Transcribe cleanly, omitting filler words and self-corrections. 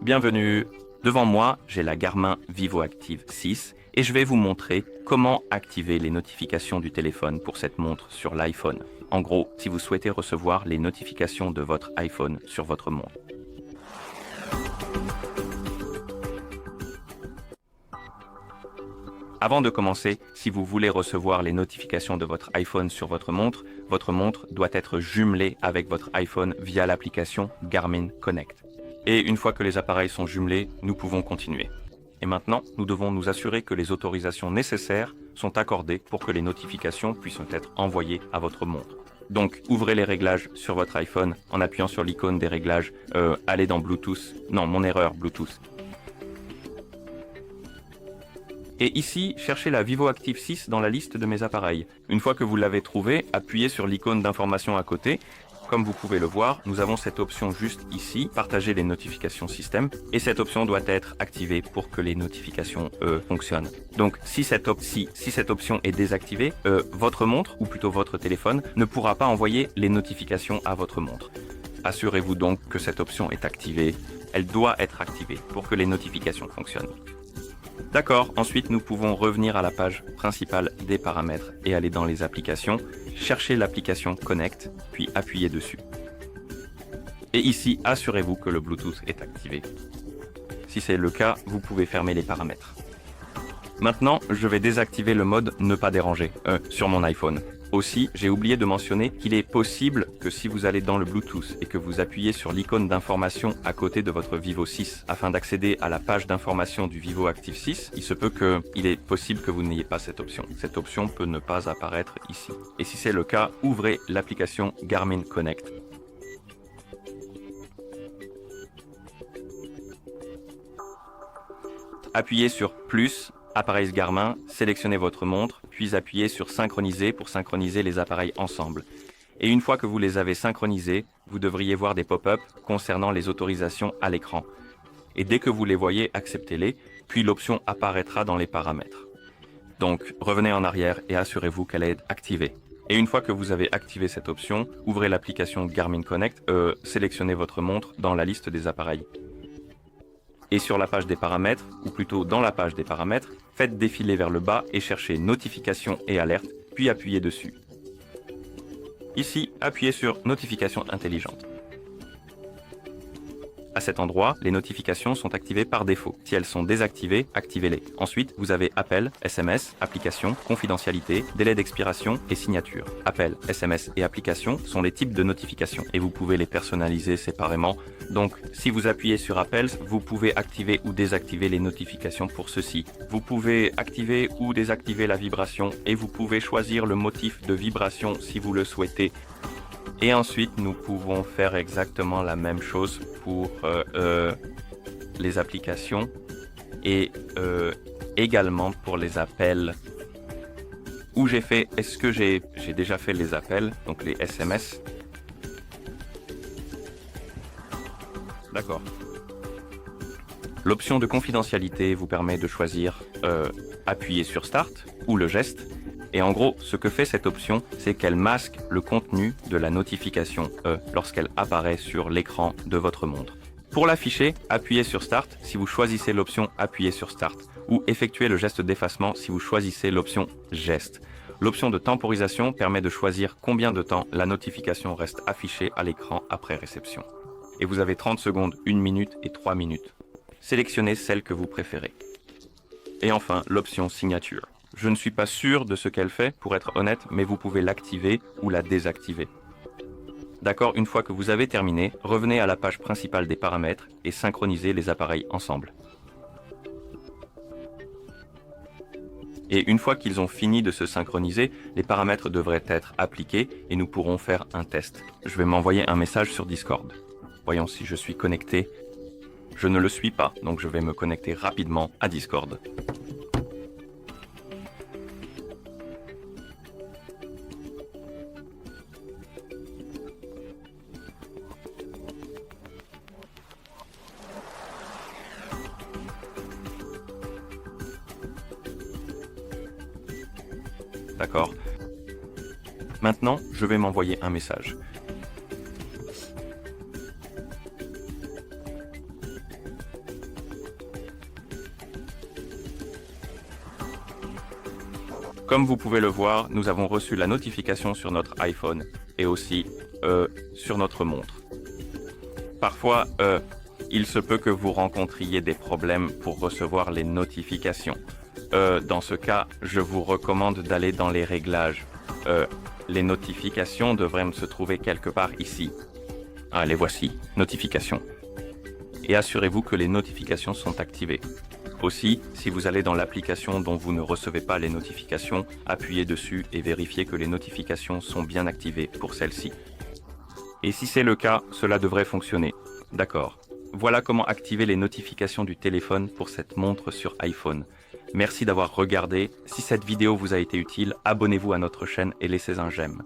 Bienvenue. Devant moi, j'ai la Garmin Vivoactive 6 et je vais vous montrer comment activer les notifications du téléphone pour cette montre sur l'iPhone. En gros, si vous souhaitez recevoir les notifications de votre iPhone sur votre montre. Avant de commencer, si vous voulez recevoir les notifications de votre iPhone sur votre montre doit être jumelée avec votre iPhone via l'application Garmin Connect. Et une fois que les appareils sont jumelés, nous pouvons continuer. Et maintenant, nous devons nous assurer que les autorisations nécessaires sont accordées pour que les notifications puissent être envoyées à votre montre. Donc, ouvrez les réglages sur votre iPhone en appuyant sur l'icône des réglages. Allez dans Bluetooth. Non, mon erreur, Bluetooth. Et ici, cherchez la Vivoactive 6 dans la liste de mes appareils. Une fois que vous l'avez trouvée, appuyez sur l'icône d'information à côté. Comme vous pouvez le voir, nous avons cette option juste ici, partager les notifications système. Et cette option doit être activée pour que les notifications fonctionnent. Donc, si cette option est désactivée, votre montre, ou plutôt votre téléphone, ne pourra pas envoyer les notifications à votre montre. Assurez-vous donc que cette option est activée. Elle doit être activée pour que les notifications fonctionnent. D'accord, ensuite nous pouvons revenir à la page principale des paramètres et aller dans les applications, chercher l'application Connect, puis appuyer dessus. Et ici, assurez-vous que le Bluetooth est activé. Si c'est le cas, vous pouvez fermer les paramètres. Maintenant, je vais désactiver le mode ne pas déranger sur mon iPhone. Aussi, j'ai oublié de mentionner qu'il est possible que si vous allez dans le Bluetooth et que vous appuyez sur l'icône d'information à côté de votre Vivo 6 afin d'accéder à la page d'information du Vivoactive 6, il est possible que vous n'ayez pas cette option. Cette option peut ne pas apparaître ici. Et si c'est le cas, ouvrez l'application Garmin Connect. Appuyez sur plus, appareils Garmin, sélectionnez votre montre, puis appuyez sur synchroniser pour synchroniser les appareils ensemble. Et une fois que vous les avez synchronisés, vous devriez voir des pop-up concernant les autorisations à l'écran. Et dès que vous les voyez, acceptez-les, puis l'option apparaîtra dans les paramètres. Donc, revenez en arrière et assurez-vous qu'elle est activée. Et une fois que vous avez activé cette option, ouvrez l'application Garmin Connect, sélectionnez votre montre dans la liste des appareils. Et sur la page des paramètres, ou plutôt dans la page des paramètres, faites défiler vers le bas et cherchez Notifications et Alertes, puis appuyez dessus. Ici, appuyez sur Notifications intelligentes. À cet endroit, les notifications sont activées par défaut. Si elles sont désactivées, activez-les. Ensuite, vous avez appels, SMS, applications, confidentialité, délai d'expiration et signature. Appels, SMS et applications sont les types de notifications et vous pouvez les personnaliser séparément. Donc, si vous appuyez sur appels, vous pouvez activer ou désactiver les notifications pour ceci. Vous pouvez activer ou désactiver la vibration et vous pouvez choisir le motif de vibration si vous le souhaitez. Et ensuite, nous pouvons faire exactement la même chose pour les applications et également pour les appels. Est-ce que j'ai déjà fait les appels, donc les SMS. D'accord. L'option de confidentialité vous permet de choisir appuyer sur Start ou le geste. Et en gros, ce que fait cette option, c'est qu'elle masque le contenu de la notification lorsqu'elle apparaît sur l'écran de votre montre. Pour l'afficher, appuyez sur Start si vous choisissez l'option Appuyer sur Start ou effectuez le geste d'effacement si vous choisissez l'option Geste. L'option de temporisation permet de choisir combien de temps la notification reste affichée à l'écran après réception. Et vous avez 30 secondes, 1 minute et 3 minutes. Sélectionnez celle que vous préférez. Et enfin, l'option Signature. Je ne suis pas sûr de ce qu'elle fait, pour être honnête, mais vous pouvez l'activer ou la désactiver. D'accord, une fois que vous avez terminé, revenez à la page principale des paramètres et synchronisez les appareils ensemble. Et une fois qu'ils ont fini de se synchroniser, les paramètres devraient être appliqués et nous pourrons faire un test. Je vais m'envoyer un message sur Discord. Voyons si je suis connecté. Je ne le suis pas, donc je vais me connecter rapidement à Discord. D'accord. Maintenant, je vais m'envoyer un message. Comme vous pouvez le voir, nous avons reçu la notification sur notre iPhone et aussi sur notre montre. Parfois, il se peut que vous rencontriez des problèmes pour recevoir les notifications. Dans ce cas, je vous recommande d'aller dans les réglages. Les notifications devraient se trouver quelque part ici. Ah, les voici, notifications. Et assurez-vous que les notifications sont activées. Aussi, si vous allez dans l'application dont vous ne recevez pas les notifications, appuyez dessus et vérifiez que les notifications sont bien activées pour celles-ci. Et si c'est le cas, cela devrait fonctionner. D'accord. Voilà comment activer les notifications du téléphone pour cette montre sur iPhone. Merci d'avoir regardé. Si cette vidéo vous a été utile, abonnez-vous à notre chaîne et laissez un j'aime.